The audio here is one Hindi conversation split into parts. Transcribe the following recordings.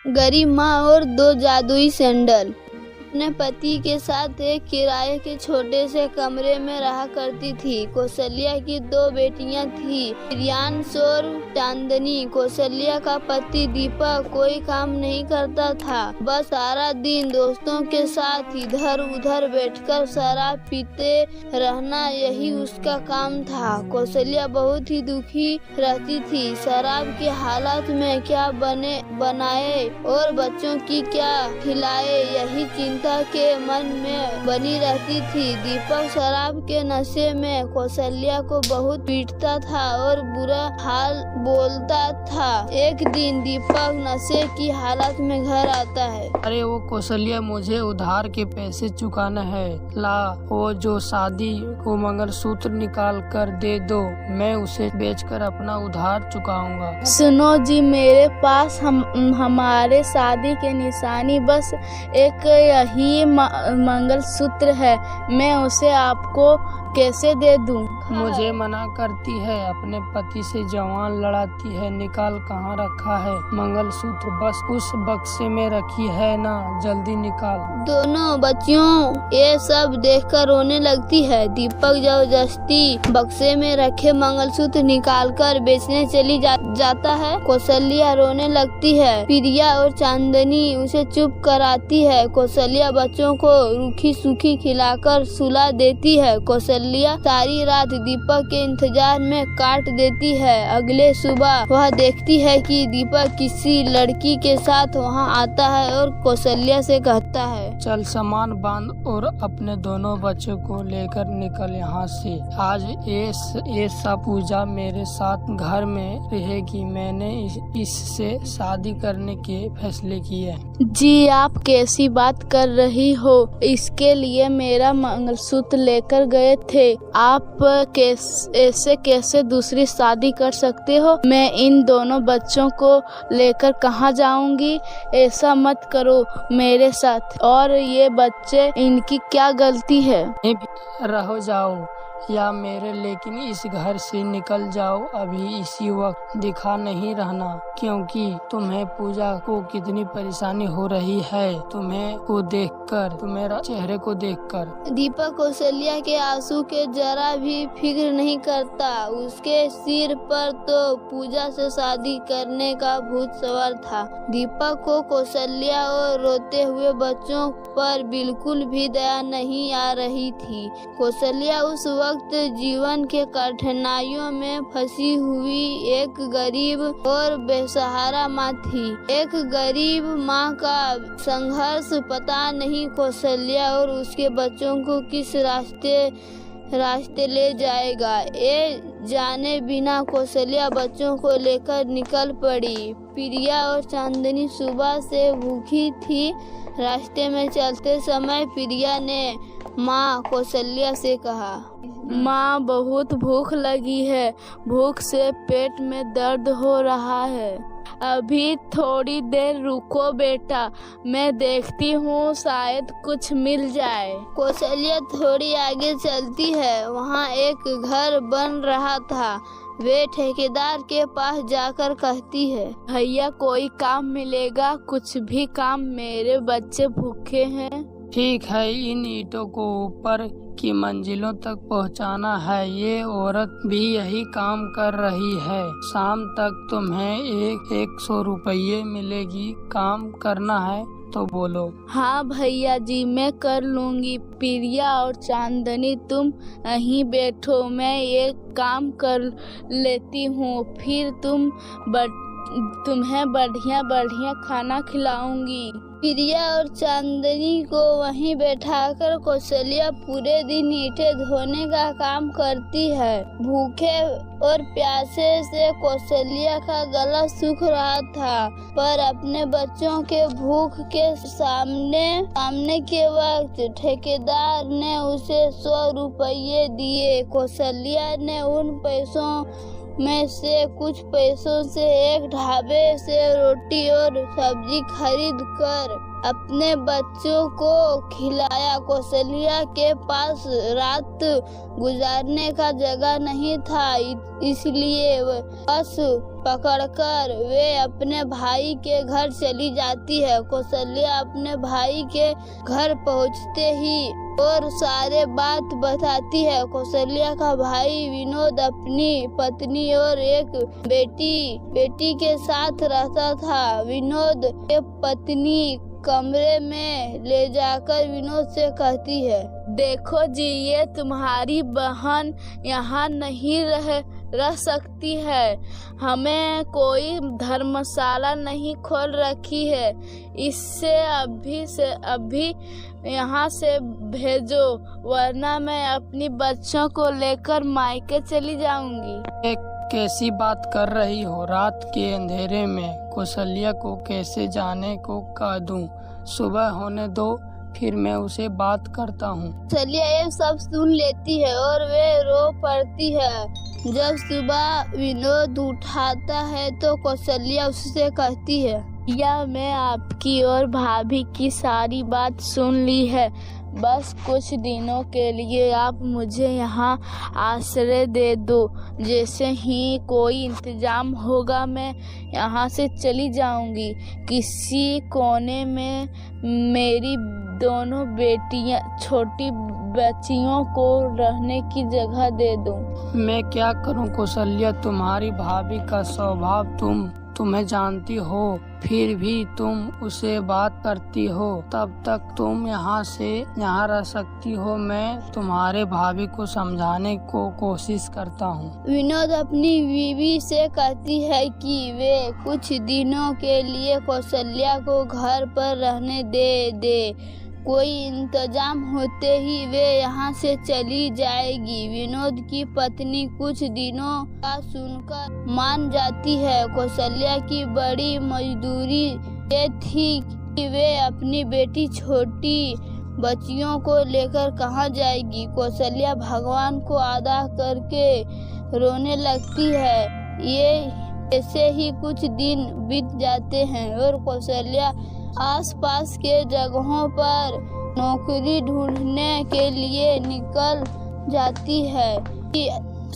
गरीब माँ और 2 जादुई सैंडल। अपने पति के साथ एक किराए के छोटे से कमरे में रहा करती थी। कौशल्या की 2 बेटियां थी, प्रियांश और चांदनी। कौशल्या का पति दीपक कोई काम नहीं करता था, बस सारा दिन दोस्तों के साथ इधर उधर बैठकर शराब पीते रहना, यही उसका काम था। कौशल्या बहुत ही दुखी रहती थी। शराब की हालत में क्या बनाए और बच्चों की क्या खिलाए, यही चिंता के मन में बनी रहती थी। दीपक शराब के नशे में कौशल्या को बहुत पीटता था और बुरा हाल बोलता था। एक दिन दीपक नशे की हालत में घर आता है। अरे वो कौशल्या, मुझे उधार के पैसे चुकाना है। ला वो जो शादी को मंगलसूत्र निकाल कर दे दो, मैं उसे बेचकर अपना उधार चुकाऊंगा। सुनो जी, मेरे पास हमारे शादी के निशानी बस एक यही मंगलसूत्र है, मैं उसे आपको कैसे दे दूं? मुझे मना करती है, अपने पति से जवान लड़ाती है। निकाल, कहाँ रखा है मंगलसूत्र? बस उस बक्से में रखी है ना, जल्दी निकाल। दोनों बच्चियों ये सब देखकर रोने लगती है। दीपक जबरदस्ती बक्से में रखे मंगलसूत्र निकालकर बेचने चली जाता है। कौशल्या रोने लगती है। प्रिया और चांदनी उसे चुप कराती है। कौशल्या बच्चों को रूखी सूखी खिलाकर सुला देती है। कौशल्या सारी रात दीपक के इंतजार में काट देती है। अगले सुबह वह देखती है कि दीपक किसी लड़की के साथ वहां आता है और कौशल्या से कहता है, चल सामान बांध और अपने दोनों बच्चों को लेकर निकल यहाँ से। आज ये सब पूजा मेरे साथ घर में रहेगी। मैंने इससे शादी करने के फैसले किए। जी, आप कैसी बात कर रही हो? इसके लिए मेरा मंगलसूत्र लेकर गए थे। आप ऐसे कैसे दूसरी शादी कर सकते हो? मैं इन दोनों बच्चों को लेकर कहाँ जाऊंगी? ऐसा मत करो मेरे साथ। और ये बच्चे, इनकी क्या गलती है? रहो जाओ या मेरे, लेकिन इस घर से निकल जाओ अभी, इसी वक्त दिखा नहीं रहना, क्योंकि तुम्हें पूजा को कितनी परेशानी हो रही है तुम्हें को देखकर, तुम्हारा चेहरे को देखकर। दीपक कौशल्या के आंसू के जरा भी फिक्र नहीं करता। उसके सिर पर तो पूजा से शादी करने का भूत सवार था। दीपक को कौशल्या और रोते हुए बच्चों पर बिल्कुल भी दया नहीं आ रही थी। कौशल्या उस वक्त जीवन के कठिनाइयों में फंसी हुई एक गरीब और बेसहारा माँ थी। एक गरीब माँ का संघर्ष पता नहीं कौशल्या और उसके बच्चों को किस रास्ते ले जाएगा। ये जाने बिना कौशल्या बच्चों को लेकर निकल पड़ी। प्रिया और चांदनी सुबह से भूखी थी। रास्ते में चलते समय प्रिया ने माँ कौशल्या से कहा, माँ, बहुत भूख लगी है। भूख से पेट में दर्द हो रहा है। अभी थोड़ी देर रुको बेटा, मैं देखती हूँ शायद कुछ मिल जाए। कौशल्या थोड़ी आगे चलती है। वहाँ एक घर बन रहा था। वे ठेकेदार के पास जाकर कहती है, भैया कोई काम मिलेगा? कुछ भी काम, मेरे बच्चे भूखे हैं। ठीक है, इन ईंटों को ऊपर की मंजिलों तक पहुंचाना है। ये औरत भी यही काम कर रही है। शाम तक तुम्हें 100 रुपये मिलेगी। काम करना है तो बोलो। हाँ भैया जी, मैं कर लूँगी। प्रिया और चांदनी तुम यहीं बैठो, मैं ये काम कर लेती हूँ, फिर तुम्हें बढ़िया बढ़िया खाना खिलाऊंगी। प्रिया और चांदनी को वहीं बैठाकर कौशल्या पूरे दिन ईंटें धोने का काम करती है। भूखे और प्यासे से कौशल्या का गला सूख रहा था, पर अपने बच्चों के भूख के सामने के वक्त ठेकेदार ने उसे 100 रुपये दिए। कौशल्या ने उन पैसों में से कुछ पैसों से एक ढाबे से रोटी और सब्जी खरीद कर अपने बच्चों को खिलाया। कौशल्या के पास रात गुजारने का जगह नहीं था, इसलिए बस पकड़कर वे अपने भाई के घर चली जाती है। कौशल्या अपने भाई के घर पहुंचते ही और सारे बात बताती है। कौशल्या का भाई विनोद अपनी पत्नी और एक बेटी के साथ रहता था। विनोद के पत्नी कमरे में ले जाकर विनोद से कहती है, देखो जी, ये तुम्हारी बहन यहाँ नहीं रह सकती है। हमें कोई धर्मशाला नहीं खोल रखी है, इससे अभी यहाँ से भेजो, वरना मैं अपनी बच्चों को लेकर मायके चली जाऊंगी। कैसी बात कर रही हो? रात के अंधेरे में कौशल्या को कैसे जाने को कह दूं? सुबह होने दो, फिर मैं उसे बात करता हूँ। कौशल्या ये सब सुन लेती है और वे रो पड़ती है। जब सुबह विनोद उठाता है तो कौशल्या उससे कहती है, या मैं आपकी और भाभी की सारी बात सुन ली है। बस कुछ दिनों के लिए आप मुझे यहाँ आश्रय दे दो। जैसे ही कोई इंतजाम होगा मैं यहाँ से चली जाऊंगी। किसी कोने में मेरी दोनों बेटियां, छोटी बच्चियों को रहने की जगह दे दो। मैं क्या करूं कौशल्या, तुम्हारी भाभी का स्वभाव तुम्हें जानती हो, फिर भी तुम उसे बात करती हो। तब तक तुम यहाँ रह सकती हो। मैं तुम्हारे भाभी को समझाने को कोशिश करता हूँ। विनोद अपनी बीवी से कहती है कि वे कुछ दिनों के लिए कौशल्या को घर पर रहने दे। कोई इंतजाम होते ही वे यहाँ से चली जाएगी। विनोद की पत्नी कुछ दिनों का सुनकर मान जाती है। कौशल्या की बड़ी मजदूरी ये थी कि वे अपनी बेटी छोटी बच्चियों को लेकर कहाँ जाएगी। कौशल्या भगवान को अदा करके रोने लगती है। ये ऐसे ही कुछ दिन बीत जाते हैं और कौशल्या आसपास के जगहों पर नौकरी ढूंढने के लिए निकल जाती है कि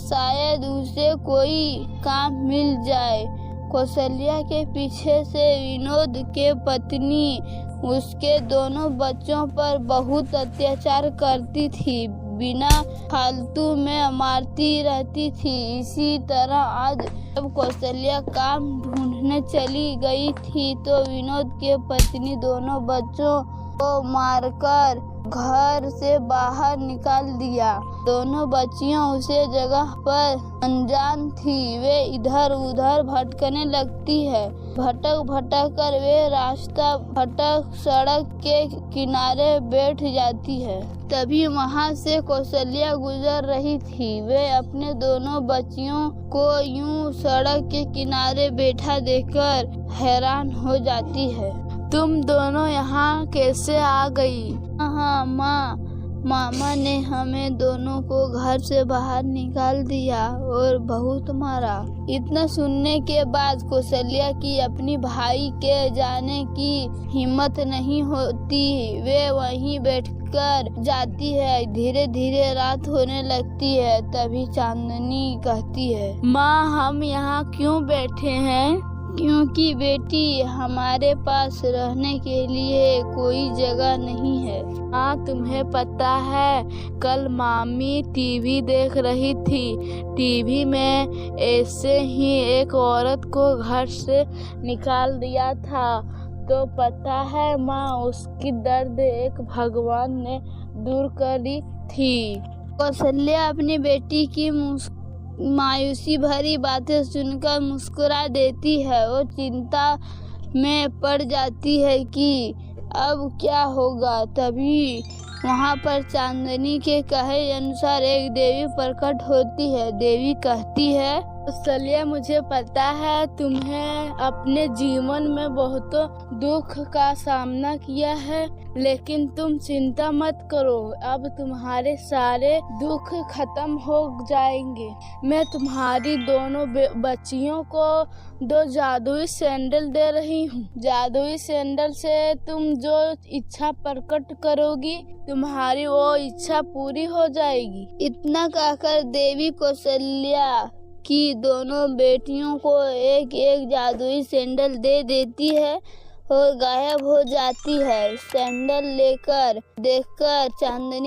शायद उसे कोई काम मिल जाए। कौशल्या के पीछे से विनोद के पत्नी उसके दोनों बच्चों पर बहुत अत्याचार करती थी, बिना फालतू में मारती रहती थी। इसी तरह आज जब कौशल्या काम ढूंढने चली गई थी तो विनोद के पत्नी दोनों बच्चों को मारकर घर से बाहर निकाल दिया। दोनों बच्चियां उसे जगह पर अनजान थी। वे इधर उधर भटकने लगती है। भटक कर वे रास्ता भटक सड़क के किनारे बैठ जाती है। तभी वहां से कौशल्या गुजर रही थी। वे अपने दोनों बच्चियों को यूं सड़क के किनारे बैठा देखकर हैरान हो जाती है। तुम दोनों यहाँ कैसे आ गई? हाँ माँ, मामा ने हमें दोनों को घर से बाहर निकाल दिया और बहुत मारा। इतना सुनने के बाद कौशल्या की अपनी भाई के जाने की हिम्मत नहीं होती। वे वहीं बैठकर जाती है। धीरे धीरे रात होने लगती है। तभी चांदनी कहती है, माँ हम यहाँ क्यों बैठे हैं? क्योंकि बेटी हमारे पास रहने के लिए कोई जगह नहीं है। हाँ तुम्हें पता है, कल मामी टीवी देख रही थी। टीवी में ऐसे ही एक औरत को घर से निकाल दिया था। तो पता है माँ, उसकी दर्द एक भगवान ने दूर करी थी। कौशल्या अपनी बेटी की मायूसी भरी बातें सुनकर मुस्कुरा देती है और चिंता में पड़ जाती है कि अब क्या होगा। तभी वहाँ पर चांदनी के कहे अनुसार एक देवी प्रकट होती है। देवी कहती है, कौशल्या, मुझे पता है तुम्हें अपने जीवन में बहुत दुख का सामना किया है, लेकिन तुम चिंता मत करो, अब तुम्हारे सारे दुख खत्म हो जाएंगे। मैं तुम्हारी दोनों बच्चियों को 2 जादुई सैंडल दे रही हूँ। जादुई सैंडल से तुम जो इच्छा प्रकट करोगी, तुम्हारी वो इच्छा पूरी हो जाएगी। इतना कहकर देवी कौशल्या की दोनों बेटियों को एक एक जादुई सैंडल दे देती है और गायब हो जाती है। सैंडल लेकर देखकर चांदनी